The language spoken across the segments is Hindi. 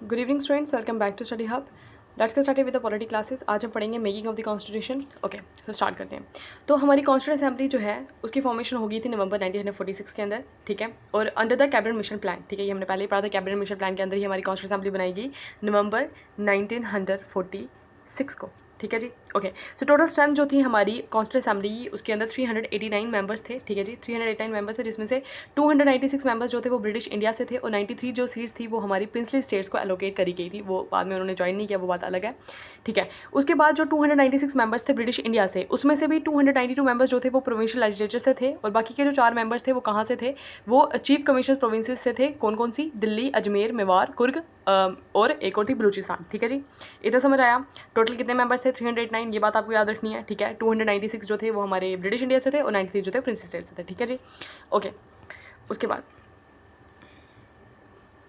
Good evening students, welcome back to Study Hub. Let's get started with the polity classes. आज हम पढ़ेंगे making of the constitution. Okay, तो स्टार्ट करते हैं। तो हमारी कॉन्स्टिट्यूंट असेंबली जो है उसकी फॉर्मेशन हो गई थी नवंबर 1946 के अंदर, ठीक है। और under the cabinet mission plan, ठीक है, ये हमने पहले ही पढ़ा था। कैबिनेट मिशन प्लान के अंदर ही हमारी कॉन्स्टिट्यूंट असेंबली बनाई गई नवंबर 1946 को, ठीक है जी। ओके, सो टोटल स्ट्रेंथ जो थी हमारी कॉन्स्टिट्यूंट असेंबली उसके अंदर 389 मेंबर्स थे, ठीक है जी। 389 मेंबर्स थे, जिसमें से 296 मेंबर्स जो थे वो ब्रिटिश इंडिया से थे और 93 जो सीट्स थी वो हमारी प्रिंसली स्टेट्स को एलोकेट करी गई थी। वो बाद में उन्होंने ज्वाइन नहीं किया, वो बात अलग है, ठीक है। उसके बाद जो 296 मेंबर्स थे ब्रिटिश इंडिया से, उसमें से भी 292 मेंबर्स जो थे वो प्रोविंशियल लेजिस्लेचर से थे और बाकी के जो 4 मेंबर्स थे वो कहाँ से थे, वो चीफ कमिश्नर प्रोविंसेस से थे। कौन कौन सी? दिल्ली, अजमेर, मेवाड़, कुर्ग और एक और थी बलूचिस्तान, ठीक है जी। इतना समझ आया। टोटल कितने मेंबर्स थे? 389, ये बात आपको याद रखनी है, ठीक है। 296 जो थे वो हमारे ब्रिटिश इंडिया से थे और 93 जो थे प्रिंस स्टेट से थे, ठीक है जी। ओके, उसके बाद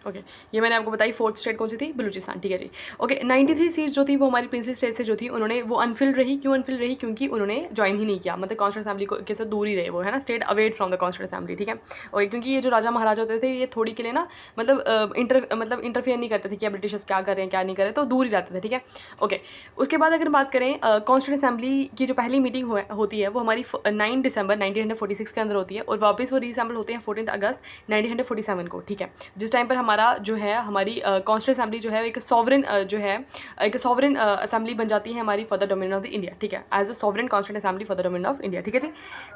ओके, ये मैंने आपको बताई। फोर्थ स्टेट कौन सी थी? बलूचिस्तान, ठीक है जी। ओके, 93 सीट्स जो थी वो हमारी प्रिंसी स्टेट से जो थी उन्होंने वो अनफिल्ड रही। क्यों अनफिल्ड रही? क्योंकि उन्होंने ज्वाइन ही नहीं किया, मतलब कॉन्स्टिट्यूंट असेंबली के साथ दूर ही रहे वो, है ना, state await from the constituent assembly, ठीक है। और क्योंकि ये जो राजा महाराजा होते थे ये थोड़ी के लिए ना मतलब इंटरफेयर नहीं करते थे कि ब्रिटिशर्स क्या कर रहे हैं क्या नहीं कर रहे, तो दूर ही रहते थे, ठीक है। ओके, उसके बाद अगर बात करें कॉन्स्टिट्यूंट असेंबली की जो पहली मीटिंग होती है वो हमारी 9 दिसंबर 1946 के अंदर होती है और वापस वो रीअसेंबल होते हैं 14 अगस्त 1947 को, ठीक है। जिस टाइम पर हमारा जो है हमारी कॉन्स्टिट्यूंट असेंबली जो है एक सॉवरेन जो है एक सॉवरेन असेंबली बन जाती है हमारी for the dominion of the India, ठीक है। As a sovereign constituent assembly for the dominion of India, ठीक है जी।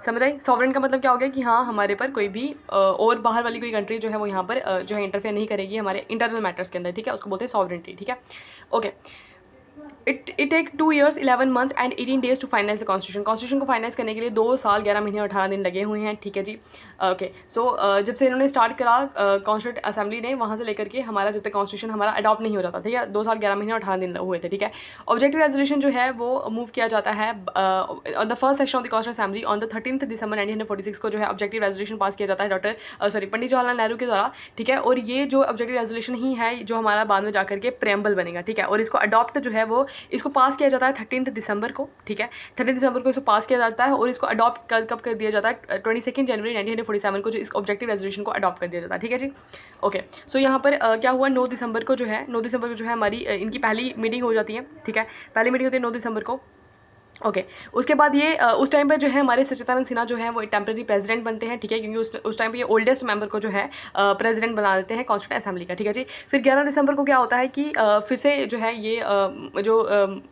समझ आई? सॉवरेन का मतलब क्या हो गया कि हाँ हमारे पर कोई भी और बाहर वाली कोई कंट्री जो है वो यहाँ पर जो है इंटरफेयर नहीं करेगी हमारे इंटरनल मैटर्स के अंदर, ठीक है। उसको बोलते हैं सॉवरेनिटी, ठीक है। Okay, it take 2 years 11 months and 18 days to finalise the constitution. Constitution को फाइनलाइज करने के लिए 2 साल 11 महीने और 18 दिन लगे हुए हैं, ठीक है जी। ओके, सो जब से इन्होंने स्टार्ट करा कॉन्स्टिट्यूंट असेंबली ने, वहाँ से लेकर के हमारा जब तक कॉन्स्टिट्यूशन हमारा अडॉप्ट नहीं हो जाता, ठीक है, 2 साल 11 महीने और 18 दिन हुए थे, ठीक है। ऑब्जेक्टिव रेजोल्यूशन जो है वो मूव किया जाता है on the first session of the constituent assembly on the 13 दिसंबर 1946 को जो है ऑब्जेक्टिव रेजोल्यूशन पास किया जाता है पंडित जवाहरलाल नेहरू के द्वारा, ठीक है। और ये जो ऑब्जेक्टिव रेजोल्यूशन ही है जो हमारा बाद में जाकर के प्रेम्बल बनेगा, ठीक है। और इसको अडॉप्ट जो है वो इसको पास किया जाता है 13 दिसंबर को, ठीक है। 13 दिसंबर को इसको पास किया जाता है और इसको अडॉप्ट कब कर दिया जाता है? 22 जनवरी 1947 को जो इस ऑब्जेक्टिव रेजोल्यूशन को अडॉप्ट कर दिया जाता है, ठीक है जी। ओके, सो यहाँ पर क्या हुआ, 9 दिसंबर को जो है 9 दिसंबर को जो है हमारी इनकी पहली मीटिंग हो जाती है, ठीक है। पहली मीटिंग होती है 9 दिसंबर को। ओके, उसके बाद ये उस टाइम पर जो है हमारे सच्चिदानंद सिन्हा जो है वो टेम्प्रेरी प्रेसिडेंट बनते हैं, ठीक है। क्योंकि उस टाइम पे ये ओल्डेस्ट मेंबर को जो है प्रेसिडेंट बना देते हैं कॉन्स्टिट्यूंट असेंबली का, ठीक है जी। फिर 11 दिसंबर को क्या होता है कि फिर से जो है ये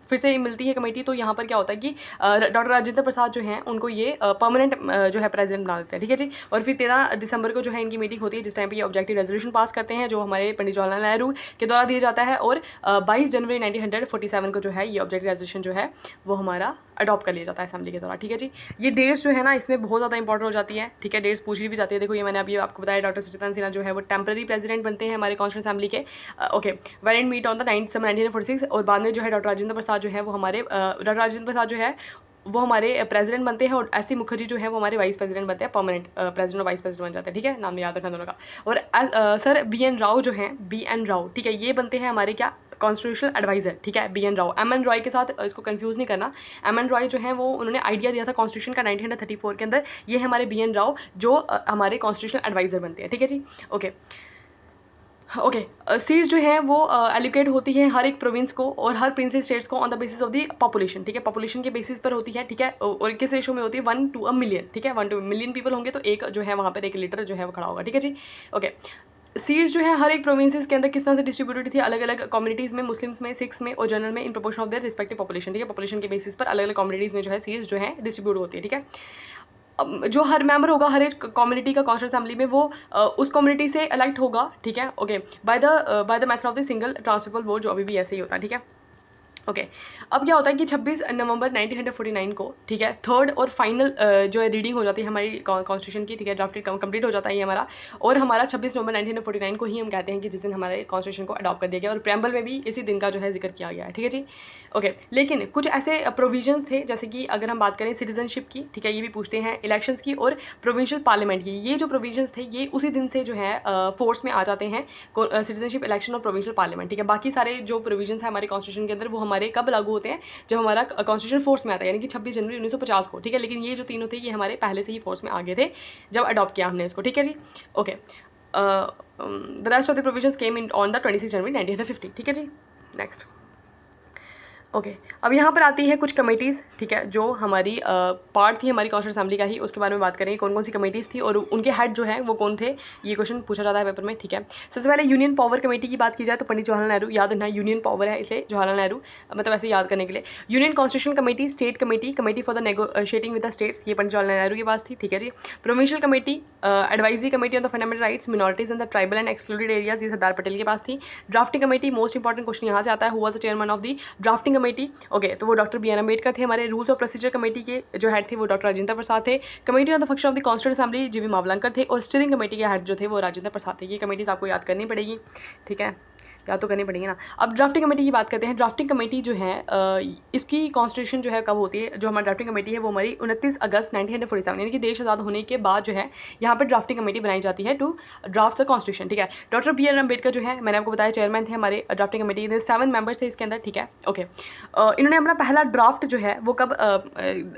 फिर से मिलती है कमेटी। तो यहाँ पर क्या होता है कि डॉक्टर राजेंद्र प्रसाद जो हैं उनको ये परमानेंट जो है प्रेसिडेंट बना देते हैं, ठीक है जी। और फिर 13 दिसंबर को जो है इनकी मीटिंग होती है, जिस टाइम पर ये ऑब्जेक्टिव रेजोल्यूशन पास करते हैं जो हमारे पंडित जवाहरलाल नेहरू के द्वारा दिया जाता है। और 22 जनवरी 1947 को जो है ये ऑब्जेक्टिव रेजोल्यूशन जो है वो हमारा अडॉप्ट कर लिया जाता है असेंबली के द्वारा, ठीक है जी। ये डेट्स जो है ना इसमें बहुत ज़्यादा इंपॉर्टेंट हो जाती है, ठीक है। डेट्स पूछी भी जाती है। देखो ये मैंने अभी आपको बताया, डॉक्टर सच्चिदानंद सिन्हा जो है वो टेम्प्रेरी प्रेसिडेंट बनते हैं हमारे कॉन्स्टिट्यूंट असेंबली के। Okay, when and meet on the 9 December 1946। और बाद में जो है डॉक्टर राजेंद्र प्रसाद जो है वो हमारे डॉक्टर राजेंद्र प्रसाद जो है वो हमारे प्रेसिडेंट बनते हैं और एस.सी. मुखर्जी जो है वो हमारे वाइस प्रेसिडेंट बनते हैं, परमानेंट प्रेसिडेंट और वाइस प्रेसिडेंट बन जाते हैं, ठीक है। नाम याद रखना दोनों का। और सर बी.एन. राव जो हैं, बी.एन. राव, ठीक है, ये बनते हैं हमारे क्या कॉन्स्टिट्यूशनल एडवाइजर, ठीक है। बी.एन. राव, एम.एन. रॉय के साथ इसको कंफ्यूज नहीं करना। एम.एन. रॉय जो है वो उन्होंने आइडिया दिया था कॉन्स्टिट्यूशन का 1934 के अंदर। ये हमारे बी.एन. राव जो हमारे कॉन्स्टिट्यूशनल एडवाइजर बनते हैं, ठीक है जी। ओके ओके, सीट्स जो है वो एलोकेट होती है हर एक प्रोविंस को और हर प्रिंसेस स्टेट्स को on the basis of the population, ठीक है। पॉपुलेशन के बेसिस पर होती है, ठीक है। और किस रेशो में होती है? 1 to a million, ठीक है। 1 to a million पीपल होंगे तो एक जो है वहाँ पर एक लीडर जो है वो खड़ा होगा, ठीक है जी। ओके, सीट्स जो है हर एक प्रोविंसेस के अंदर किस तरह से डिस्ट्रीब्यूटेड थी, अलग अलग कम्युनिटीज़ में, मुस्लिम्स में, सिख्स में और जनरल में, in proportion of their respective population, ठीक है। पॉपुलेशन के बेसिस पर अलग अलग कम्युनिटीज़ में जो है सीट्स जो है डिस्ट्रीब्यूट होती है, ठीक है। जो हर मेंबर होगा हर एक कम्युनिटी का कॉन्स्टिट्यूंट असेंबली में वो उस कम्युनिटी से इलेक्ट होगा, ठीक है। Okay, by the method of the single transferable vote, जो अभी भी ऐसे ही होता है, ठीक है। ओके, अब क्या होता है कि 26 नवंबर 1949 को, ठीक है, थर्ड और फाइनल जो है रीडिंग हो जाती है हमारी कॉन्स्टिट्यूशन की, ठीक है। ड्राफ्टेड कंप्लीट हो जाता है ये हमारा। और हमारा 26 नवंबर 1949 को ही हम कहते हैं कि जिस दिन हमारे कॉन्स्टिट्यूशन को अडॉप्ट कर दिया गया और प्रेम्बल में भी इसी दिन का जो है जिक्र किया गया है, ठीक है जी। ओके, लेकिन कुछ ऐसे प्रोविजंस थे जैसे कि अगर हम बात करें सिटीजनशिप की, ठीक है, ये भी पूछते हैं, इलेक्शंस की और प्रोविंशियल पार्लियामेंट की, ये जो प्रोविजंस थे ये उसी दिन से जो है फोर्स में आ जाते हैं, सिटीजनशिप, इलेक्शन और प्रोविंशियल पार्लियामेंट, ठीक है। बाकी सारे जो प्रोविजंस है हमारे कॉन्स्टिट्यूशन के अंदर वो हमारे कब लागू होते हैं? जब हमारा कॉन्स्टिट्यूशन फोर्स में आता है, यानी कि 26 जनवरी 1950 को, ठीक है। लेकिन ये जो तीनों थे ये हमारे पहले से ही फोर्स में आ गए थे जब अडॉप्ट किया हमने इसको, ठीक है जी। Okay, the rest of the provisions came in on the 26 January 1950। ठीक है जी, नेक्स्ट। ओके अब यहाँ पर आती है कुछ कमेटीज़, ठीक है, जो हमारी पार्ट थी हमारी कॉन्स्टिट्यूंट असेंबली का ही, उसके बारे में बात करेंगे कौन कौन सी कमेटीज़ थी और उनके हेड जो है वो कौन थे, ये क्वेश्चन पूछा जाता है पेपर में। ठीक है, सबसे पहले यूनियन पावर कमेटी की बात की जाए तो पंडित जवाहरलाल नेहरू, याद रखना यूनियन पावर है इसलिए जवाहरलाल नेहरू, मतलब ऐसे याद करने के लिए। Union constitution committee, state committee, committee for the negotiating with the states, ये पंडित जवाहरलाल नेहरू की बात थी। ठीक है जी, provincial committee, advisory committee on the fundamental rights, minorities and the tribal and excluded areas, ये सरदार पटेल के पास थी। Drafting committee, most important question यहाँ से आता है, who was the chairman of the drafting committee. Okay, तो वो डॉक्टर बी आर अम्बेडकर थे। हमारे रूल्स ऑफ प्रोसीजर कमेटी के जो हेड थे वो डॉक्टर राजेंद्र प्रसाद थे। Committee on the function of the constituent assembly G V Mavalankar थे और स्टीयरिंग कमेटी के हेड जो थे वो राजेंद्र प्रसाद थे। ये कमेटीज आपको याद करनी पड़ेगी, ठीक है, याद तो करनी पड़ेगी ना। अब ड्राफ्टिंग कमेटी की बात करते हैं। ड्राफ्टिंग कमेटी जो है इसकी कॉन्स्टिट्यूशन जो है कब होती है, जो हमारी ड्राफ्टिंग कमेटी है वो हमारी 29 अगस्त 1947 यानी कि देश आज़ाद होने के बाद जो है यहाँ पर ड्राफ्टिंग कमेटी बनाई जाती है टू ड्राफ्ट द कॉन्स्टिट्यूशन। ठीक है, डॉक्टर बी आर अम्बेडकर जो है मैंने आपको बताया चेयरमैन थे हमारे ड्राफ्टिंग कमेटी के, 7 मेंबर्स थे इसके अंदर। ठीक है, ओके, इन्होंने अपना पहला ड्राफ्ट जो है वो कब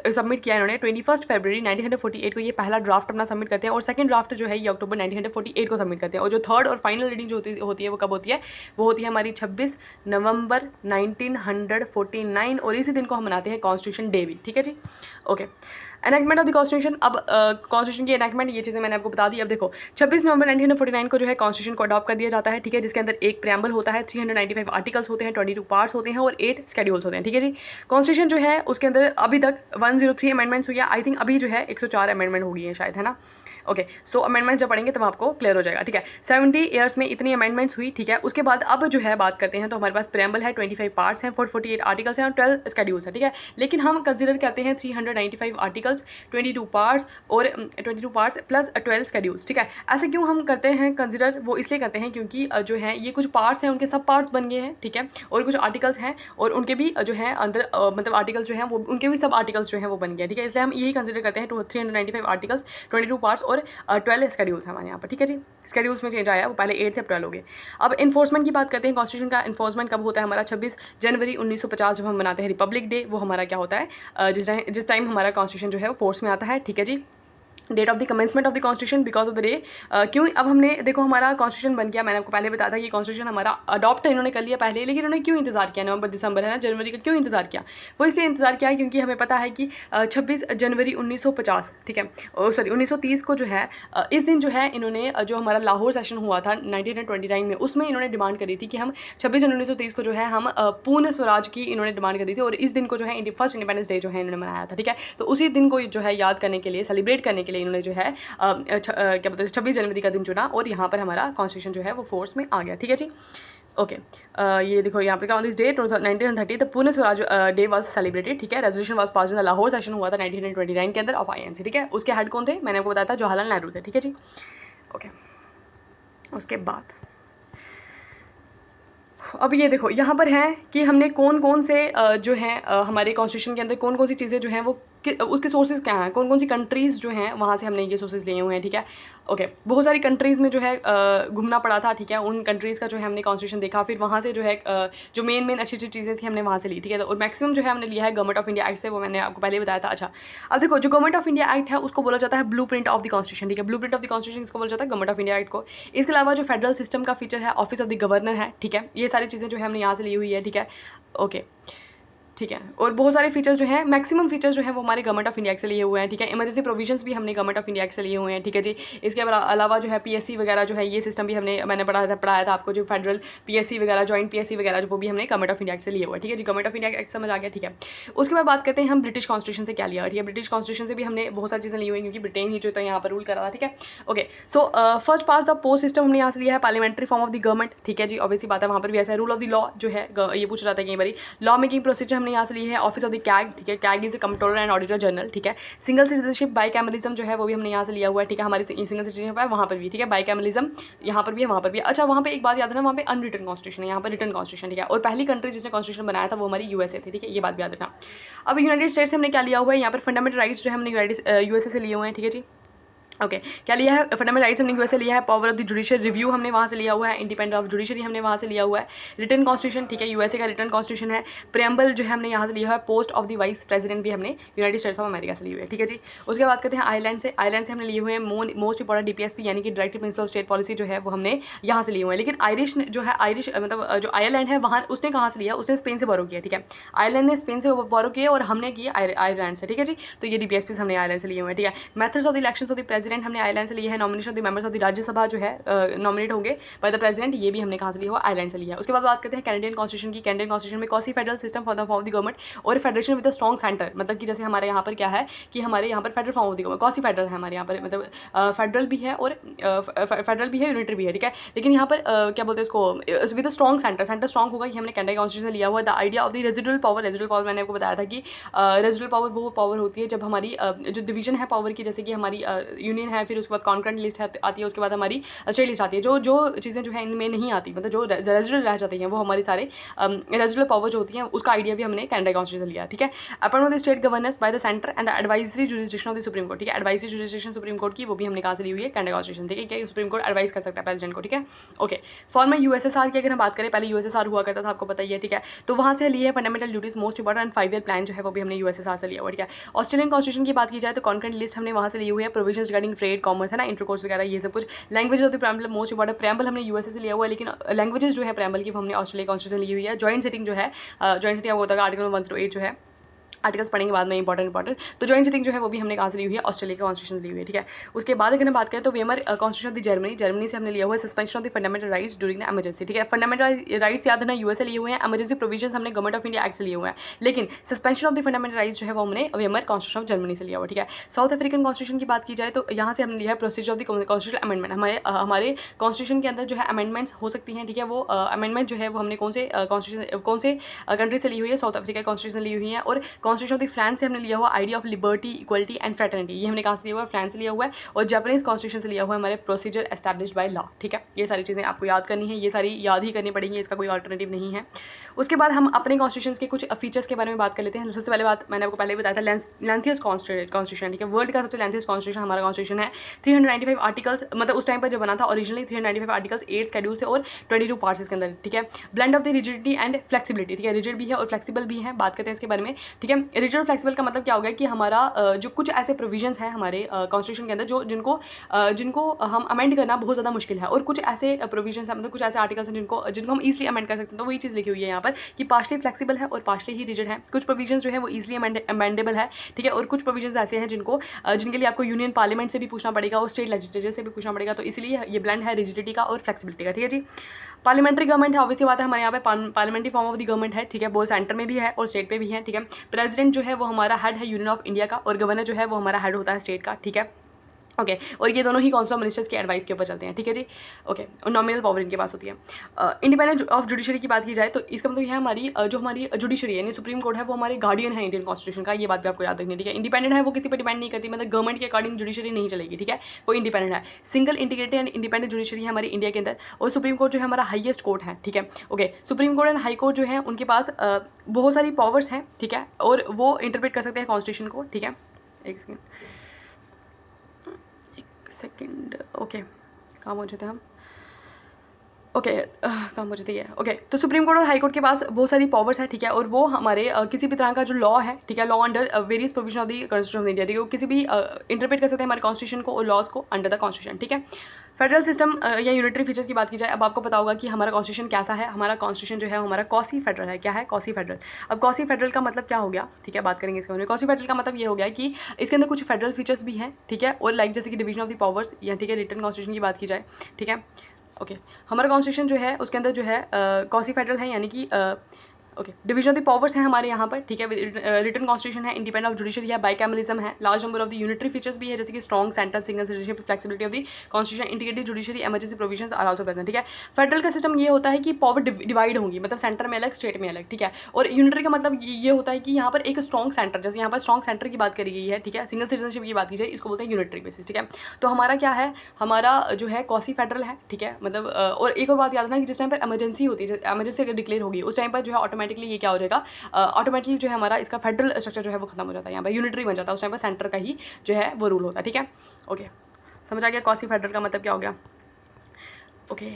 सबमिट किया, इन्होंने 21 फरवरी 1948 को ये पहला ड्राफ्ट अपना सबमिट करते हैं और सेकंड ड्राफ्ट जो है ये अक्टूबर 1948 को सबमिट करते हैं और जो थर्ड और फाइनल रीडिंग जो होती है वो कब होती है, वो होती है हमारी 26 नवंबर 1949 और इसी दिन को हम मनाते हैं कॉन्स्टिट्यूशन डे भी। ठीक है जी, okay. Enactment of the constitution, अब कॉन्स्टिट्यूशन की एनेक्टमेंट, ये चीज़ें मैंने आपको बता दी। अब देखो 26 नवंबर 1949 को जो है कॉन्स्टिट्यूशन को अडॉप्ट कर दिया जाता है। ठीक है, जिसके अंदर एक प्रेम्बल होता है, 395 आर्टिकल्स होते हैं, 22 पार्ट्स होते हैं और 8 स्केड्यूल्स होते हैं। ठीक है जी, कॉन्स्टिट्यूशन जो है उसके अंदर अभी तक 103 अमेंडमेंट्स हुई है, आई थिंक अभी जो है 104 अमेंडमेंट हो गई है शायद, है ना। ओके, सो अमेंडमेंट्स जब पढ़ेंगे तब आपको क्लियर हो जाएगा। ठीक है, 70 ईयर्स में इतनी अमेंडमेंट्स हुई। ठीक है, उसके बाद अब जो है बात करते हैं तो हमारे पास प्रेम्बल है, 25 पार्ट्स हैं, 48 आर्टिकल्स हैं और 12 स्केड्यूल्स हैं। ठीक है, लेकिन हम कंसिडर करते हैं 395 आर्टिकल्स, 22 पार्ट्स और 22 पार्ट्स प्लस 12 स्केड्यूल्स। ठीक है, ऐसे क्यों हम करते हैं कंसिडर, वो इसलिए करते हैं क्योंकि जो है ये कुछ पार्ट्स हैं उनके सब पार्ट्स बन गए हैं। ठीक है, और कुछ आर्टिकल्स हैं और उनके भी जो है अंदर मतलब आर्टिकल्स जो हैं वो उनके भी सब आर्टिकल्स जो हैं वो बन गए। ठीक है, इसलिए हम यही कंसिडर करते हैं 395 आर्टिकल्स, 22 पार्ट्स और 12 स्केड्यूल्स हमारे यहाँ पर। ठीक है जी, स्केड्यूल्स में चेंज आया, वो पहले 8 थे अब 12 हो गए। अब इन्फोर्समेंट की बात करते हैं। कॉन्स्टिट्यूशन का इन्फोर्समेंट कब होता है हमारा, 26 जनवरी 1950 जब हम मनाते हैं रिपब्लिक डे, वो हमारा क्या होता है, जिस टाइम हमारा कॉन्स्टिट्यूशन जो है वो फोर्स में आता है। ठीक है जी, date of the commencement of the constitution because of the day, क्यों अब हमने देखो हमारा कॉन्स्टिट्यूशन बन गया, मैंने आपको पहले बताया था कि कॉन्स्टिट्यूशन हमारा अडॉप्ट इन्होंने कर लिया पहले, लेकिन उन्होंने क्यों इंतजार किया, नवंबर दिसंबर है ना, जनवरी का क्यों इंतजार किया, वो इसलिए इंतजार किया क्योंकि हमें पता है कि 26 जनवरी 1950, ठीक है, सॉरी 1930 को जो है इस दिन जो है इन्होंने जो हमारा लाहौर सेशन हुआ था 1929 में, उसमें इन्होंने डिमांड करी थी कि हम 26 जनवरी 1930 को जो है हम पूर्ण स्वराज की इन्होंने डिमांड करी थी और इस दिन को जो है फर्स्ट इंडिपेंडेंस डे जो है इन्होंने मनाया था। ठीक है, तो उसी दिन को जो है याद करने के लिए, सेलिब्रेट करने के लिए इन्होंने जो है क्या बोलते हैं 26 जनवरी का दिन चुना और यहाँ पर हमारा कॉन्स्टिट्यूशन जो है वो फोर्स में आ गया। ठीक है जी, ओके, ये देखो यहाँ पर ऑन दिस डे 1930 द पूर्ण स्वराज डे वाज सेलिब्रेटेड। ठीक है, resolution was pass in the Lahore session हुआ था 1929 के अंदर ऑफ INC। ठीक है, उसके हेड कौन थे, मैंने आपको बताया था जवाहरलाल नेहरू थे। ठीक है जी, ओके। उसके बाद अब ये देखो यहाँ पर है कि हमने कौन कौन से जो है हमारे कॉन्स्टिट्यूशन के अंदर कौन कौन सी चीज़ें जो हैं वो उसके सोर्सेज क्या हैं, कौन कौन सी कंट्रीज़ जो हैं वहाँ से हमने ये सोर्सेज लिए हुए हैं। ठीक है, ओके, बहुत सारी कंट्रीज़ में जो है घूमना पड़ा था। ठीक है, उन कंट्रीज़ का जो है हमने कॉन्स्टिट्यूशन देखा, फिर वहाँ से जो है जो मेन अच्छी अच्छी चीज़ें थी हमने वहाँ से ली। ठीक है, और मैक्सिमम जो है हमने लिया है गवर्नमेंट ऑफ इंडिया एक्ट से, वो मैंने आपको पहले बताया था। अच्छा, अब देखो जो गवर्नमेंट ऑफ इंडिया एक्ट है उसको बोला जाता है blue print of the constitution. ठीक है, blue print of the constitution इसको बोला जाता है गवर्नमेंट ऑफ इंडिया एक्ट को। इसके अलावा जो फेडरल सिस्टम का फीचर है, ऑफिस ऑफ द गवर्नर है। ठीक है, ये सारी चीज़ें जो है हमने यहाँ से ली हुई है। ठीक है, ओके, ठीक है, और बहुत सारे फीचर्स जो हैं, मैक्सिमम फीचर्स जो हैं वो हमारे गवर्नमेंट ऑफ इंडिया से लिए हुए हैं। ठीक है, इमरजेंसी प्रोविजंस भी हमने गवर्नमेंट ऑफ इंडिया से लिए हुए हैं। ठीक है जी, इसके अलावा जो है PSC वगैरह जो है ये सिस्टम भी मैंने पढ़ाया था आपको, जो फेडरल PSC वगैरह, जॉइंट PSC वगैरह जो वो भी हमने गवर्नमेंट ऑफ इंडिया से लिए हुआ है। ठीक है जी, गवर्नमेंट ऑफ इंडिया एक्ट समझ आ गया। ठीक है, उसके बाद बात करते हैं हम ब्रिटिश कॉन्स्टिट्यूशन से क्या लिया। ठीक है, ब्रिटिश कॉन्स्टिट्यूशन से भी हमने बहुत सारी चीज़ें ली हुई क्योंकि ब्रिटेन ही जो तो यहाँ पर रूल कर रहा था। ठीक है, okay, so first pass the post system हमने यहाँ से लिया है, parliamentary form of the government. ठीक है जी, ऑब्वियसली बात है, वहाँ पर भी ऐसा है। रूल ऑफ द लॉ जो है ये पूछा जाता है कई बार, लॉ मेकिंग प्रोसीजर हमने यहाँ से ली है, ऑफिस ऑफ द कैग। ठीक है, CAG is controller and auditor general. ठीक है, सिंगल सिटीजनशिप बाइकैमरलिज्म जो है वो भी हमने यहाँ से लिया हुआ है। ठीक है, हमारी सिंगल सिटीजनशिप है वहाँ पर भी। ठीक है, बाइकैमरलिज्म यहाँ पर भी है, वहाँ पर भी। अच्छा, वहाँ पे एक बात याद है ना, वहाँ पे अनरिटन कॉन्स्टिट्यूशन है, यहाँ पर रिटन कॉन्स्टिट्यूशन। ठीक है, और पहली कंट्री जिसने कॉन्स्टिट्यूशन बनाया था वो हमारी USA थी। ठीक है, ये बात भी याद रखना। अब यूनाइटेड स्टेट्स से हमने क्या लिया हुआ है, यहाँ पर फंडामेंटल राइट्स जो है हमने USA से लिए हुए हैं। ठीक है जी, ओके क्या लिया है, फंडामेंटल राइट्स हमने यूएस से लिया है, power of the judicial review हमने वहाँ से लिया हुआ है, इंडिपेंडेंस ऑफ जुडिशरी हमने वहाँ से लिया हुआ है, रिटर्न कॉन्स्टिट्यूशन, ठीक है, यूएसए का रिटर्न कॉन्स्टिट्यूशन है, प्रेम्बल जो है हमने यहाँ से लिया हुआ है, post of the vice president भी हमने यूनाइटेड स्टेट्स ऑफ अमेरिका से ली हुई है, ठीक है जी। उसके बाद कहते हैं आयरलैंड से हमने लिए हुए हैं मोस्ट इंपॉर्टेंट डीपीएसपी यानी कि directive principle of state policy जो है वो हमने यहाँ से लिए हुए हैं। लेकिन आयरिश जो है मतलब जो आयरलैंड है वहाँ उसने कहाँ से लिया, उसने स्पेन से बोरो किया, ठीक है, आयरलैंड ने स्पेन से बोरो किया और हमने किया आयरलैंड से, ठीक है जी। तो ये डीपीएसपी हमने आयरलैंड से लिए हुए हैं, ठीक है। Methods of the election of the president हमने आयरलैंड से लिया है, nomination of the members of the Rajya Sabha जो है नॉमिनेट होंगे बाय द प्रेसिडेंट, ये भी हमने कहाँ से लिया हुआ, आयरलैंड से लिया है। उसके बाद बात करते हैं कैनेडियन कॉन्स्टिट्यूशन की। कैनेडियन कॉन्स्टिट्यूशन में quasi federal system for the government और federation with a strong centre, मतलब कि जैसे हमारे यहाँ पर क्या है कि हमारे यहाँ पर federal form of the government, quasi federal है हमारे यहाँ पर, मतलब फेडरल भी है और फेडरल भी है, यूनिटरी भी है, ठीक है। लेकिन यहाँ पर क्या बोलते हैं इसको, with a strong centre strong होगा, ये हमने कैनेडियन कॉन्स्टिट्यूशन लिया हुआ है। The idea of the residual power मैंने आपको बताया था कि रेजिडुअल पावर वो पावर होती है जब हमारी जो डिवीजन है पावर की, जैसे कि हमारी यूनियन है, फिर उसके बाद कॉन्करेंट लिस्ट आती है, उसके बाद हमारी स्टेट लिस्ट आती है, जो चीज़ें जो है इनमें नहीं आती, मतलब जो रेजिडुअल रह जाती हैं वो हमारी सारे रेजिडुअल पावर जो होती हैं उसका आइडिया भी हमने कैनेडा कॉन्स्टिट्यूशन लिया, ठीक है। Appointment of the state governance by the centre and the advisory jurisdiction of the supreme court, ठीक है, एडवाइजरी जुरिसडिक्शन सुप्रीम कोर्ट की वो भी हमने कहाँ से ली हुई है, कैनेडा कॉन्स्टिट्यूशन, ठीक है, क्या सुप्रीम कोर्ट एडवाइस कर सकता है प्रेसिडेंट को, ठीक है। ओके, फॉर्मर यूएसएसआर की अगर हम बात करें, पहले यूएसएसआर हुआ करता था, आपको पता ही है, ठीक है, तो वहाँ से ली है fundamental duties most important 5 year plan जो है वो भी हमने यूएसएसआर से लिया हुआ, ठीक है। ऑस्ट्रेलियन कॉन्स्टिट्यूशन की बात की जाए तो कॉन्करेंट लिस्ट हमने वहाँ से ली हुई है, प्रोविजंस रिगार्डिंग ट्रेड कॉमर्स है ना, इंटरकोर्स वगैरह ये सब कुछ। Language of the preamble most important, preamble हमने यूएसए से लिया हुआ है, लेकिन लैंग्वेजेस जो है प्रेम्बल की वो हमने ऑस्ट्रेलिया कॉन्स्टिट्यूशन ली हुई है। जॉइंट सिटिंग जो है, जॉइंट सिटिंग होता है आर्टिकल 108 जो है, आर्टिकल्स पढ़ेंगे बाद में इंपॉर्टेंट, तो जॉइंट सिटिंग जो है वो भी हमने कहाँ से ली हुई है, ऑस्ट्रेलिया का कॉन्स्टिट्यूशन ली हुई है, ठीक है। उसके बाद अगर हम बात करें तो Weimar constitution of the Germany से हमने लिया हुआ है, suspension of the fundamental rights during the emergency, ठीक है। फंडामेंटल राइट्स याद है ना, यूएस से लिए हुए हैं, इमरजेंसी प्रोविजंस हमने गवर्नमेंट ऑफ इंडिया एक्ट से लिए हुए हैं, लेकिन suspension of the fundamental rights जो है वो हमने वेमर कॉन्स्टिट्यूशन ऑफ जर्मनी से लिया हुआ, ठीक है। साउथ अफ्रीकन कॉन्स्टिट्यूशन की बात की जाए तो यहाँ से हमने लिया है procedure of the constitution amendment, हमारे कॉन्स्टिट्यूशन के अंदर जो है अमेंडमेंट्स हो सकती हैं, ठीक है। वो अमेंडमेंट जो है वो हमने कौन से कंट्री से ली हुई है, साउथ अफ्रीका कॉन्स्टिट्यूशन ली हुई है। और कॉन्स्टिट्यूशन ऑफ द फ्रांस हमने लिया हुआ idea of liberty, equality and fraternity, ये हमने कहाँ से लिया हुआ है, फ्रांस से लिया हुआ है। और जापानीज कॉन्स्टिट्यूशन से लिया हुआ है हमारे प्रोसीजर एस्टैब्लिश्ड बाय लॉ, ठीक है। ये सारी चीज़ें आपको याद करनी है, ये सारी याद ही करनी पड़ेंगी, इसका कोई अल्टरनेटिव नहीं है। उसके बाद हम अपने कॉन्स्टिट्यूशन के कुछ फीचर्स के बारे में बात कर लेते हैं। सबसे पहले बात मैंने आपको पहले बताया था, लेंथियस्ट कॉन्स्टिट्यूशन, ठीक है, वर्ल्ड का सबसे लेंथियस्ट कॉन्स्टिट्यूशन हमारा कॉन्स्टिट्यूशन है। 395 आर्टिकल्स, मतलब उस टाइम पर जब बना था ओरिजिनली 395 आर्टिकल्स, 8 शेड्यूल्स है और 22 पार्ट्स इसके अंदर, ठीक है। Blend of the rigidity and flexibility, ठीक है, रिजिड भी है और फ्लेक्सिबल भी है, बात करते हैं इसके बारे में, ठीक है। रिजिड और फ्लेक्सिबल का मतलब क्या होगा कि हमारा जो कुछ ऐसे प्रोविजंस हैं हमारे कॉन्स्टिट्यूशन के अंदर जिनको हम अमेंड करना बहुत ज़्यादा मुश्किल है, और कुछ ऐसे प्रोविजंस हैं, मतलब कुछ ऐसे आर्टिकल्स हैं जिनको हम ईजिली अमेंड कर सकते हैं। तो वही चीज़ लिखी हुई है यहाँ पर कि पार्शली फ्लेक्सिबल है और पार्शली ही रिजिड है। कुछ प्रोविजंस जो है वो ईजिली अमेंडेबल है, ठीक है, और कुछ प्रोविजंस ऐसे हैं जिनके लिए आपको यूनियन पार्लियामेंट से भी पूछना पड़ेगा और स्टेट लेजिस्लेचर से भी पूछना पड़ेगा, तो इसलिए ये ब्लेंड है रिजिडिटी का और फ्लेक्सिबिलिटी का, ठीक है जी। पार्लियामेंट्री गवर्नमेंट है, ऑब्वियसली बात है, हमारे यहाँ पे parliamentary form of the government है, ठीक है, वो सेंटर में भी है और स्टेट पे भी है, ठीक है। प्रेसिडेंट जो है वो हमारा हेड है यूनियन ऑफ इंडिया का, और गवर्नर जो है वो हमारा हेड होता है स्टेट का, ठीक है। ओके, और ये दोनों ही काउंसिल ऑफ मिनिस्टर्स की एडवाइस के ऊपर चलते हैं, ठीक है जी। ओके, और नॉमिनल पावर इनके पास होती है। इंडिपेंडेंस ऑफ जुडिशरी की बात की जाए तो इसका मतलब ये है हमारी जुडिशरी है, यानी सुप्रीम कोर्ट है, वो हमारे गार्डियन है इंडियन कॉन्स्टिट्यूशन का, ये बात भी आपको याद रखनी है, ठीक है। इंडिपेंडेंट है, वो किसी पर डिपेंड नहीं करती, मतलब गवर्नमेंट के अकॉर्डिंग जुडिशरी नहीं चलेगी, ठीक है, वो इंडिपेंडेंट है। Single integrated and independent judiciary है हमारी इंडिया के अंदर, और सुप्रीम कोर्ट जो है हमारा हाईएस्ट कोर्ट है, ठीक है। Okay, supreme court and high court जो है उनके पास बहुत सारी पावर्स हैं, ठीक है, और वो इंटरप्रेट कर सकते हैं कॉन्स्टिट्यूशन को, ठीक है। एक सेकेंड, ओके, कहाँ पहुँचे थे हम, ओके, कहाँ पहुँचे थे ये, ओके। तो सुप्रीम कोर्ट और हाई कोर्ट के पास बहुत सारी पावर्स है, ठीक है, और वो हमारे किसी भी तरह का जो लॉ है, ठीक है, law under various provision of the constitution of India, ठीक है, वो किसी भी इंटरप्रेट कर सकते हैं हमारे कॉन्स्टिट्यूशन को और लॉज को अंडर द कॉन्स्टिट्यूशन, ठीक है। फेडरल सिस्टम या यूनिटरी फीचर्स की बात की जाए, अब आपको पता होगा कि हमारा कॉन्स्टिट्यूशन कैसा है। हमारा कॉन्स्टिट्यूशन जो है हमारा कॉसी फेडरल है, क्या है, कॉसी फेडरल। अब कॉसी फेडरल का मतलब क्या हो गया, ठीक है, बात करेंगे इसके बारे में। कॉसी फेडरल का मतलब ये हो गया कि इसके अंदर कुछ फेडरल फीचर्स भी हैं, ठीक है, और लाइक जैसे कि डिवीजन ऑफ द पावर्स, या ठीक है, रिटर्न कॉन्स्टिट्यूशन की बात की जाए, ठीक है। ओके, हमारा कॉन्स्टिट्यूशन जो है उसके अंदर जो है कॉसी फेडरल है, यानी कि okay, division of the powers है हमारे यहाँ पर, ठीक है, रिटर्न कॉन्स्टिट्यूशन है, इंडिपेंडेंट ऑफ जुडिशरी है, बाइकैमलिज्म है, large number of the unitary features भी है, जैसे कि strong centre, single citizenship, flexibility of the constitution, integrated judiciary, emergency provisions are also present, ठीक है। फेडरल का सिस्टम ये होता है कि पावर डिवाइड होंगी, मतलब सेंटर में अलग, स्टेट में अलग, ठीक है। और यूनिटरी का मतलब ये होता है कि यहाँ पर एक स्ट्रॉन्ग सेंटर, जैसे यहाँ पर स्ट्रॉन्ग सेंटर की बात करी गई है, ठीक है, सिंगल सिटीजनशिप की बात की जाए, इसको बोलते हैं यूनिटरी बेसिस, ठीक है। तो हमारा क्या है, हमारा जो है कॉसी फेडरल है, ठीक है, मतलब और एक और बात याद रखना कि जिस टाइम पर इमरजेंसी होती है, इमरजेंसी अगर डिक्लेयर होगी उस टाइम पर जो है ऑटोमेटिकली ये क्या हो जाएगा, ऑटोमेटिकली जो है हमारा इसका फेडरल स्ट्रक्चर जो है वो खत्म हो जाता है, यहाँ पर यूनिटरी बन जाता है, उस टाइम पर सेंटर का ही जो है वो रूल होता है, ठीक है। ओके, समझ आ गया क्वासी फेडरल का मतलब क्या हो गया। ओके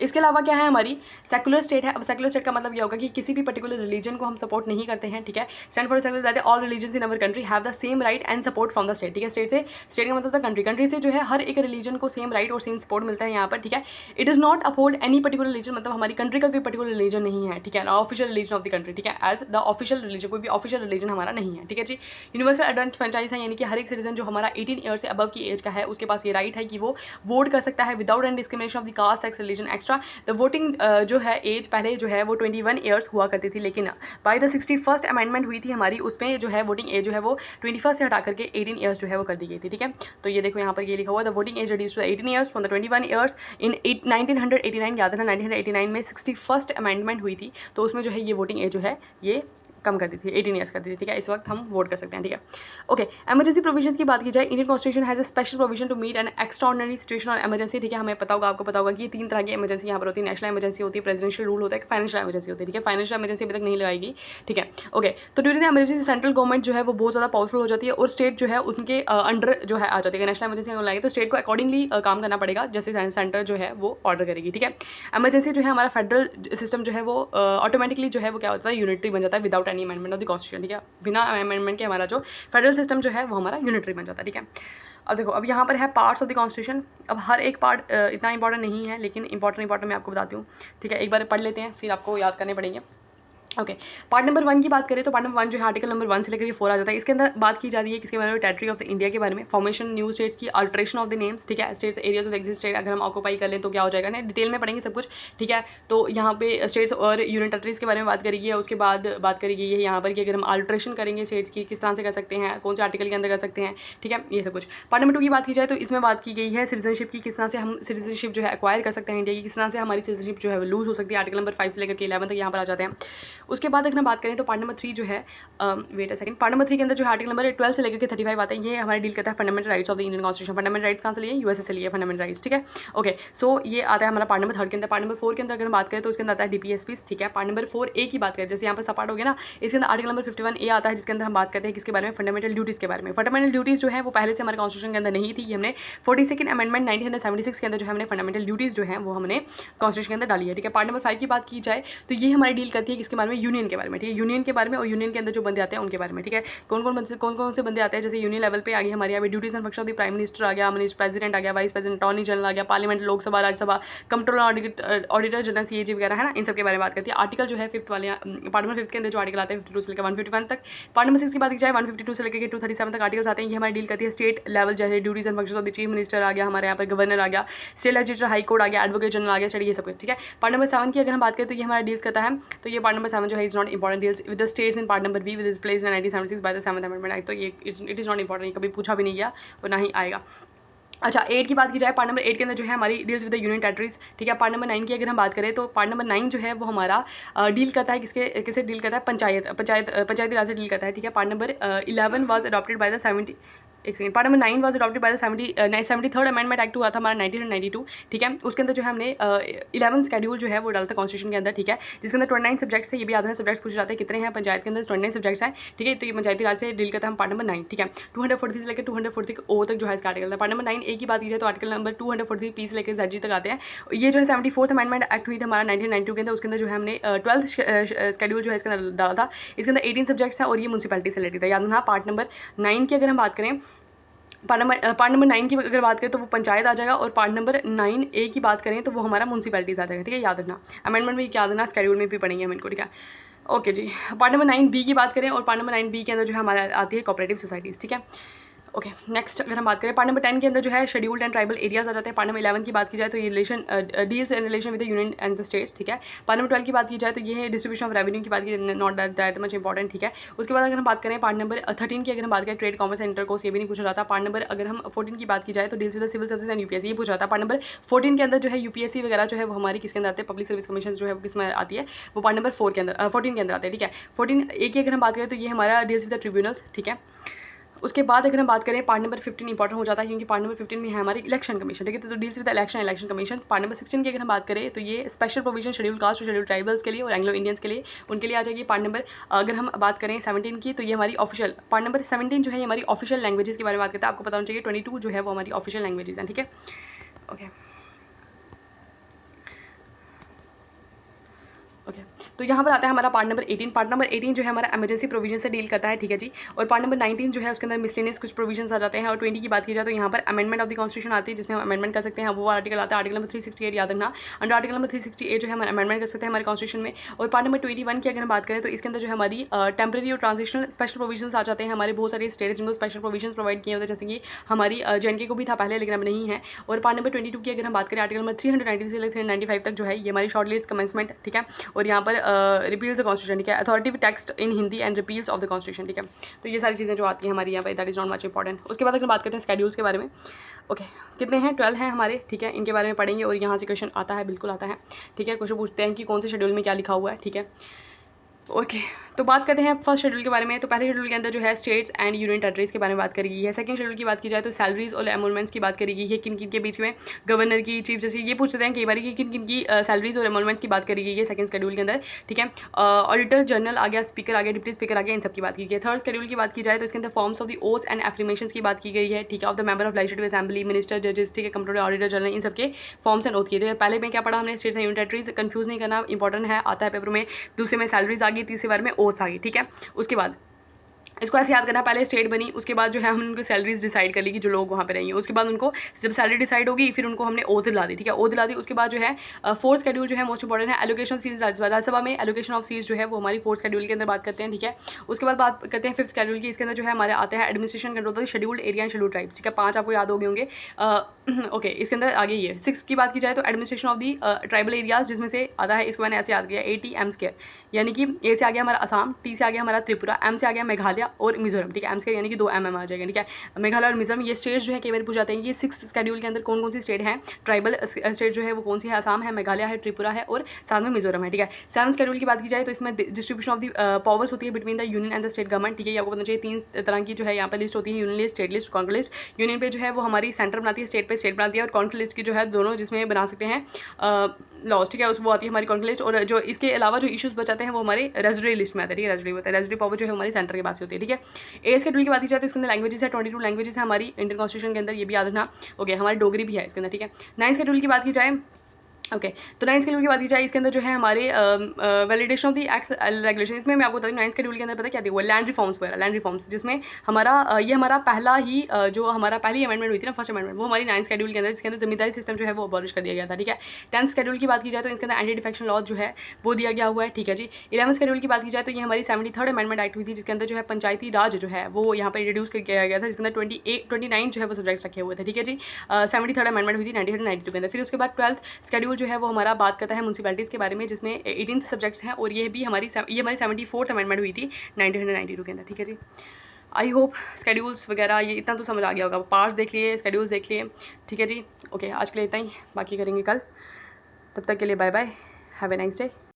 इसके अलावा क्या है हमारी सेकुलर स्टेट है। अब सेकुलर स्टेट का मतलब ये होगा कि किसी भी पर्टिकुलर रिलीजन को हम सपोर्ट नहीं करते हैं, ठीक है। Stand for secular that all religions in our country have the same right and support from the state, ठीक है। स्टेट का मतलब कंट्री, कंट्री से जो है हर एक रिलीजन को सेम राइट और सेम सपोर्ट मिलता है यहाँ पर, ठीक है। It is not uphold any particular religion, मतलब हमारी कंट्री का कोई पर्टिकुलर रिलीजन नहीं है, ठीक है, official religion of the country, ठीक है, एज द ऑफिशियल रिलीजन, कोई भी ऑफिशियल रिलीजन हमारा नहीं है, ठीक है जी। यूनिवर्सल एडवांस फ्रेंचाइज है, यानी कि हर एक सिटीजन जो हमारा 18 ईयर से अबव की एज का है उसके पास ये राइट है कि वो वोट कर सकता है without any discrimination of the caste, sex, religion extra. The voting जो है एज पहले जो है वो 21 ईयर्स हुआ करती थी, लेकिन बाय द 61st अमेंडमेंट हुई थी हमारी, उसमें जो है वोटिंग एज जो है वो 21 से हटा करके 18 ईयर्स जो है वो कर दी गई थी, ठीक है। तो ये देखो यहाँ पर ये लिखा हुआ the voting age reduce to 18 years from the 21 years in 1989। याद रखना 1989 में 61st अमेंडमेंट हुई थी, तो उसमें जो है ये वोटिंग एज जो है ये कम कर दी थी, 18 ईयर्स कर दी थी, ठीक है। इस वक्त हम वोट कर सकते हैं, ठीक है। ओके एमरजेंसी प्रोविजंस की बात की जाए, Indian constitution has a special provision to meet an extraordinary situation और एमरजेंसी, ठीक है। हमें पता होगा, आपको पता होगा कि 3 तरह की एमरजेंसी यहाँ पर होती है। नेशनल एमरजेंसी होती है, प्रेसिडेंशियल रूल होता है, फाइनेंशियल एमरजेंसी होती है, ठीक है। फाइनेंशियल एमरजेंसी अभी तक नहीं लगाएगी, ठीक है। ओके तो during the emergency central government जो है वो बहुत ज़्यादा पावरफुल हो जाती है और स्टेट जो है उनके अंडर जो है आ जाती है। नेशनल एमरजेंसी अगर लाएगी तो स्टेट को अकॉर्डिंगली काम करना पड़ेगा, जैसे सेंटर जो है वो ऑर्डर करेगी, ठीक है। एमरजेंसी जो है हमारा फेडरल सिस्टम जो है वो ऑटोमेटिकली जो है वो क्या होता है, यूनिटरी बन जाता है without any amendment of the constitution, ठीक है। बिना अमेंडमेंट के हमारा जो फेडरल सिस्टम जो है वो हमारा यूनिटरी बन जाता है, ठीक है। अब देखो अब यहाँ पर है पार्ट्स ऑफ द कॉन्स्टिट्यूशन। अब हर एक पार्ट इतना इंपॉर्टेंट नहीं है, लेकिन इंपॉर्टेंट मैं आपको बताती हूँ, ठीक है। एक बार पढ़ लेते हैं, फिर आपको याद करने पड़ेंगे। ओके पार्ट नंबर 1 की बात करें तो पार्ट नंबर 1 जो है आर्टिकल नंबर 1 से लेकर 4 आ जाता है। इसके अंदर बात की जा रही है किसके बारे में, टेरिटरी ऑफ द इंडिया के बारे में, फॉर्मेशन न्यू स्टेट्स की, अल्ट्रेशन ऑफ द नेम्स, ठीक है। States areas of exist state अगर हम ऑक्यूपाई कर लें तो क्या हो जाएगा ना, डिटेल में पढ़ेंगे सब कुछ, ठीक है। तो यहाँ पे स्टेट्स और यूनियन टेरिटरीज के बारे में बात करेगी, उसके बाद बात करेगी है यहाँ पर कि अगर हम अल्ट्रेशन करेंगे स्टेट्स की किस तरह से कर सकते हैं, कौन से आर्टिकल के अंदर कर सकते हैं, ठीक है, ये सब कुछ। पार्ट नंबर 2 की बात की जाए तो इसमें बात की गई है सिटीजनशिप की, किस तरह से हम सिटीजनशिप जो है एक्वायर कर सकते हैं इंडिया की, किस तरह से हमारी सिटीजनशिप जो है लूज हो सकती है। आर्टिकल नंबर 5 से लेकर के 11 तक यहाँ पर आ जाते हैं। उसके बाद अगर हम बात करें तो पार्ट नंबर 3 जो है wait a second, part number 3 के अंदर जो है आर्टिकल नंबर 12 से लेकर के 35 आते हैं, ये हमारे डील करता है fundamental rights of the Indian constitution. Fundamental rights कहाँ से लिए, यूएसए से लिए फंडामेंटल राइट्स, ठीक है। ओके सो ये आता है हमारा पार्ट नंबर 3 के अंदर। पार्ट नंबर 4 के अंदर अगर हम बात करें तो उसके अंदर आता है डीपीएसपीस, ठीक है। पार्ट नंबर 4A की बात करें, जैसे यहाँ पर सपाट हो गया ना, इसके अंदर आर्टिकल नंबर 51A आता है, जिसके अंदर हम बात करते हैं किसके बारे में, फंडामेंटल ड्यूटीज़ के बारे में। फंडामेंटल ड्यूटीज़ जो है वो पहले से हमारे कॉन्स्टिट्यूशन के अंदर नहीं थी, ये हमने 42nd अमेंडमेंट 1976 के अंदर जो है हमने फंडामेंटल ड्यूटीज़ जो है वो हमने कॉन्स्टिट्यूशन के अंदर डाली है, ठीक है। पार्ट नंबर 5 की बात की जाए तो ये हमारी डील करती है किसके बारे में, यूनियन के बारे में, ठीक है। यूनियन के बारे में और यूनियन के अंदर जो बंदे आते हैं उनके बारे में, ठीक है। कौन कौन से बंदे आते हैं, जैसे यूनियन लेवल पे आ गई हमारे यहाँ पे duties and function of the prime minister आ गया, मिनिस्टर प्रेसिडेंट आ गया, वाइस प्रेसिडेंट, अटॉर्नी जनरल आ गया, parliament, Lok Sabha, Rajya Sabha, controller, auditor general, CAG वगैरह है ना, इन सब के बारे में बात करती है। आर्टिकल जो है 5th वाले पार्ट नंबर 5 के अंदर जो आर्टिकल आते हैं 52 से लेकर 151 तक। पार्ट नंबर 6 की बात की जाए 152 से लेकर 237 तक आर्टिकल्स आते हैं, ये हमारी डील करती है स्टेट लेवल जैसे duties and function of the chief minister आ गया, हमारे यहाँ पर गवर्नर आ गया, स्टेट लेजिस्लेचर, हाई कोर्ट आ गया, एडवोकेट जनरल आ गया, स्टडी, ये सब कुछ, ठीक है। पार्ट नंबर 7 की अगर हम बात करें तो ये हमारा डील्स करता है, तो ये पार्ट नंबर 7 जो है is not important, deals with the states in part number B with is placed in 1976 by the 7th amendment act. तो ये इट इज़ नॉट इंपॉर्टेंट, कभी पूछा भी नहीं गया और ना ही आएगा। अच्छा 8 की बात की जाए, पार्ट नंबर 8 के अंदर जो है हमारी deals with the union territories, ठीक है। पार्ट नंबर 9 की अगर हम बात करें तो पार्ट नंबर 9 जो है वो हमारा डील करता है किसे डील करता है, पंचायती राज से डील करता है, ठीक है। Part number 11 was adopted by the 70 एक second, part number 9 was adopted by the 73rd amendment act हुआ था हमारा 1992, ठीक है। उसके अंदर जो है हमने 11 शेड्यूल जो है वो डालता है कॉन्स्टिट्यूशन के अंदर, ठीक है, जिसके अंदर 29 सब्जेक्ट्स है। ये भी आधे सब्जेक्ट्स पूछे जाते हैं कितने हैं पंचायत के अंदर, 29 सब्जेक्ट्स हैं, ठीक है। तो ये पंचायती राज से डील करता है हम पार्ट नंबर 9, ठीक है। 243 से लेकर 243O तक जो है इसका आर्टिकल है। पार्ट नंबर 9A की बात की जाए तो आर्टिकल नंबर 243P से लेकर ZG तक आते हैं। ये जो है 74th अमेंडमेंट एक्ट हुई थी हमारा 1992 के अंदर, उसके अंदर जो है हमने 12th शेड्यूल जो है इसके अंदर डाला था। इसके अंदर 18 सब्जेक्ट्स हैं और ये म्यूनसिपैलिटी से रिलेटेड है, याद रखना। पार्ट नंबर 9 की अगर हम बात करें, पार्ट नंबर 9 की अगर बात करें तो वो पंचायत आ जाएगा, और पार्ट नंबर 9A की बात करें तो वो हमारा म्यूनसिपैलिटीज़ आ जाएगा, ठीक है। याद रखना, अमेंडमेंट में याद रखना, शेड्यूल में भी पढ़ेंगे हम इनको, ठीक है। ओके जी, पार्ट नंबर 9B की बात करें और पार्ट नंबर 9B के अंदर जो है हमारा आती है कोऑपरेटिव सोसाइटीज़, ठीक है। ओके नेक्स्ट अगर हम बात करें पार्ट नंबर 10 के अंदर जो है शेड्यूल्ड एंड ट्राइबल एरियाज आ जाते हैं। पार्ट नंबर 11 की बात की जाए तो ये relation deals in relation with the union and the states, ठीक है। पार्ट नंबर 12 की बात की जाए तो ये है डिस्ट्रीब्यूशन ऑफ रेवेन्यू की बात की, नॉट दैट मच इंपॉर्टेंट, ठीक है। उसके बाद अगर हम बात करें पार्ट नंबर 13 की अगर हम बात करें ट्रेड कॉमर्स एंड इंटरकोर्स, ये भी नहीं पूछा जाता। पार्ट नंबर अगर हम 14 की बात की जाए तो deals with the civil service and UPSC, ये पूछा जाता है। पार्ट नंबर 14 के अंदर जो है यूपीएससी वगैरह जो है वो हमारी किसके अंदर आते हैं, पब्लिक सर्विस कमीशन जो है वो किसमें आती है, वो पार्ट नंबर 14 के अंदर आते हैं, ठीक है। 14A की अगर हम बात करें तो ये हमारा डील्स विद द ट्रिब्यूनल्स, ठीक है। उसके बाद अगर हम बात करें पार्ट नंबर 15 इंपॉर्टेंट हो जाता है, क्योंकि पार्ट नंबर 15 में है हमारी इलेक्शन कमीशन, ठीक है, तो deals with election commission. Part number 16 की अगर हम बात करें तो ये स्पेशल प्रोविजन शेड्यूल कास्ट और शेड्यूल ट्राइबल्स के लिए और एंग्लो इंडियंस के लिए, उनके लिए आ जाएगी। पार्ट नंबर अगर हम बात करें 17 की, तो ये हमारी ऑफिशियल, पार्ट नंबर 17 जो है हमारी ऑफिशियल लैंग्वेजेस के बारे में बात करता है। आपको पता होना चाहिए 22 जो है वो हमारी ऑफिशियल लैंग्वेजेस हैं, ठीक है, ओके। ओके, तो यहाँ पर आता है हमारा पार्ट नंबर 18। पार्ट नंबर 18 जो है हमारा इमरजेंसी प्रोविजन से डील करता है, ठीक है जी। और पार्ट नंबर 19 जो है उसके अंदर मिसलेनियस कुछ प्रोविजंस आ जाते हैं। और 20 की बात की जाए तो यहाँ पर अमेंडमेंट ऑफ द कॉन्स्टिट्यूशन आती है, जिसमें हम अमेंडमेंट कर सकते हैं। वो आर्टिकल आता है आर्टिकल नंबर 368, याद रखना। अंडर आर्टिकल नंबर 368 जो है हम अमेंडमेंट कर सकते हैं हमारे कॉन्स्टिट्यूशन में। और पार्ट नंबर 21 की अगर हम बात करें तो इसके अंदर जो है हमारी टेम्पररी और ट्रांजिशनल स्पेशल प्रोविजन आ जाते हैं। हमारे बहुत सारे स्टेट जिनको स्पेशल प्रोविजन प्रोवाइड किए होते हैं, जैसे कि हमारी JNK को भी था पहले, लेकिन अब नहीं है। और पार्ट नंबर 22 की अगर हम बात करें आर्टिकल नंबर 393 से 395 तक जो है ये हमारी शॉर्ट लिस्ट कमेंसमेंट, ठीक है। और यहाँ पर रिपील्स द कॉन्स्टिट्यूशन, ठीक है, authority text in Hindi and repeals of the constitution, ठीक है। तो ये सारी चीज़ें जो आती हैं हमारी यहाँ पर, that is not much important. उसके बाद अगर बात करते हैं स्केड्यूल्स के बारे में, ओके, कितने हैं, 12 हैं हमारे, ठीक है, इनके बारे में पढ़ेंगे। और यहाँ से क्वेश्चन आता है, बिल्कुल आता है, ठीक है। क्वेश्चन पूछते हैं कि कौन से शेड्यूल में क्या लिखा हुआ है, ठीक है, ओके। तो बात करते हैं फर्स्ट शेड्यूल के बारे में। तो पहले शेड्यूल के अंदर जो है स्टेट्स एंड यूनियन टेरिटरीज के बारे में बात करी गई है। सेकंड शेड्यूल की बात की जाए तो सैलरीज और एमोलमेंट्स की बात करी गई है, किन किन के बीच में, गवर्नर की, चीफ जस्टिस, ये पूछते हैं कई बार कि किन किन की सैलरीज और एमोलमेंट्स की बात करी गई है सेकंड शेड्यूल के अंदर, ठीक है। ऑडिटर जनरल आ गया, स्पीकर आ गया, डिप्टी स्पीकर आ गया, इन सब की बात की गई है। थर्ड शेड्यूल की बात की जाए तो इसके अंदर forms of the oaths and affirmations की बात की गई है, ठीक है, of the member of legislative assembly, minister, जजेस, ठीक है, कंप्ट्रोलर, ऑडिटर जनरल, इन सबके फॉर्म्स एंड ओथ किए थे। पहले में क्या पढ़ा हमने, states and union territories, confuse नहीं करना, इंपॉर्टेंट है, आता है पेपर में। दूसरे में सैलरीज आ गई, तीसरे बार में ओथ्स आ गई, ठीक है। उसके बाद इसको ऐसे याद करना, पहले स्टेट बनी, उसके बाद जो है हमने उनको सैलरीज डिसाइड कर ली कि जो लोग वहाँ पे रहेंगे। उसके बाद उनको जब सैलरी डिसाइड होगी फिर उनको हमने ओथ दिला दी, ठीक है, ओथ दिला दी। उसके बाद जो है फोर्थ शेड्यूल जो है मोस्ट इंपॉर्टेंट है, एलोकेशन ऑफ सीट्स राज्यसभा में, एलोकेशन ऑफ सीट्स जो है वो हमारी फोर्थ शेड्यूल के अंदर बात करते हैं, ठीक है। उसके बाद बात करते हैं फिफ्थ शेड्यूल की। इसके अंदर जो है हमारे आते हैं administration control scheduled area and scheduled tribes, ठीक है, 5 आपको याद हो गए होंगे, ओके। इसके अंदर आगे ये सिक्स की बात की जाए तो administration of the tribal areas, जिसमें से आता है, इसको मैंने ऐसे याद किया, ATM स्केयर, यानी कि ए से आ गया हमारा असम, T से आ गया हमारा त्रिपुरा, M से आ गया मेघालय और मिजोरम, ठीक है, M से यानी कि 2 MM आ जाएगा, ठीक है। मेघालय और मिजोरम ये स्टेट्स जो है कई बार पूछ जाते हैं कि सिक्स शेड्यूल के अंदर कौन कौन सी स्टेट हैं, ट्राइबल स्टेट जो है वो कौन सी है, असम है, मेघालय है, त्रिपुरा है और साथ में मिजोरम है, ठीक है। सेवंथ शेड्यूल की बात की जाए तो इसमें डिस्ट्रीब्यूशन ऑफ दी पावर्स होती है between the union and the state government, ठीक है। आपको पता चाहिए 3 तरह की जो है यहाँ पर लिस्ट होती है, union list, state list, conquer list. Union पे जो है वो हमारी सेंटर बनाती है, स्टेट पे स्टेट बनाती है, और कॉन्कर लिस्ट की जो है दोनों जिसमें बना सकते हैं लॉज, ठीक है, उस वो आती है हमारी कॉन्कर लिस्ट। और जो इसके अलावा जो इशूज़ बचाते हैं वो हमारे रेजिडरी लिस्ट में आते हैं, ठीक है, रेजिडरी होता है, रेजिडरी पावर जो है हमारी सेंटर के पास होती है, ठीक है। एट्थ शेड्यूल की बात की जाए तो इसके अंदर लैंग्वेजेस है, 22 लैंग्वेजेस है हमारी इंडियन कॉन्स्टिट्यूशन के अंदर, ये भी याद रखना, ओके। हमारी डोगरी भी है इसके अंदर, ठीक है। नाइन्थ शेड्यूल की बात की जाए, ओके, तो 9th शेड्यूल की बात की जाए, इसके अंदर जो है हमारे validation of the act regulation, इसमें मैं आपको बता दूँ 9th शेड्यूल के अंदर पता क्या थी, वो लैंड रिफॉर्म्स वगैरह, लैंड रिफॉर्म्स, जिसमें हमारा ये हमारा पहला ही जो हमारा पहली अमेंडमेंट हुई थी ना, फर्स्ट अमेंडमेंट, वो हमारी 9th शेड्यूल के अंदर, इसके अंदर जमींदारी सिस्टम जो है वो अबॉलिश कर दिया गया था, ठीक है। 10th शेड्यूल की बात की जाए तो इसके अंदर एंटी डिफेक्शन लॉ जो है वो दिया गया हुआ है, ठीक है जी। 11th शेड्यूल की बात की जाए तो ये हमारी 73rd अमेंडमेंट एक्ट हुई थी, जिसके अंदर जो है पंचायती राज जो है वो यहाँ पर इंट्रोड्यूस किया गया था, जिसके अंदर 29 जो है वो सब्जेक्ट्स रखे हुए थे, ठीक है जी। 73rd अमेंडमेंट हुई थी 1992 के अंदर। फिर उसके बाद 12th शेड्यूल जो है वो हमारा बात करता है म्यूनसिपैलिटीज़ के बारे में, जिसमें 18 सब्जेक्ट्स हैं, और ये हमारी 74th अमेंडमेंट हुई थी 1992 के अंदर, ठीक है जी। आई होप स्केड्यूल्स वगैरह ये इतना तो समझ आ गया होगा, पार्ट्स देख लिए, स्केड्यूल्स देख लिए, ठीक है जी, ओके। आज के लिए इतना ही, बाकी करेंगे कल, तब तक के लिए bye bye, have a nice day.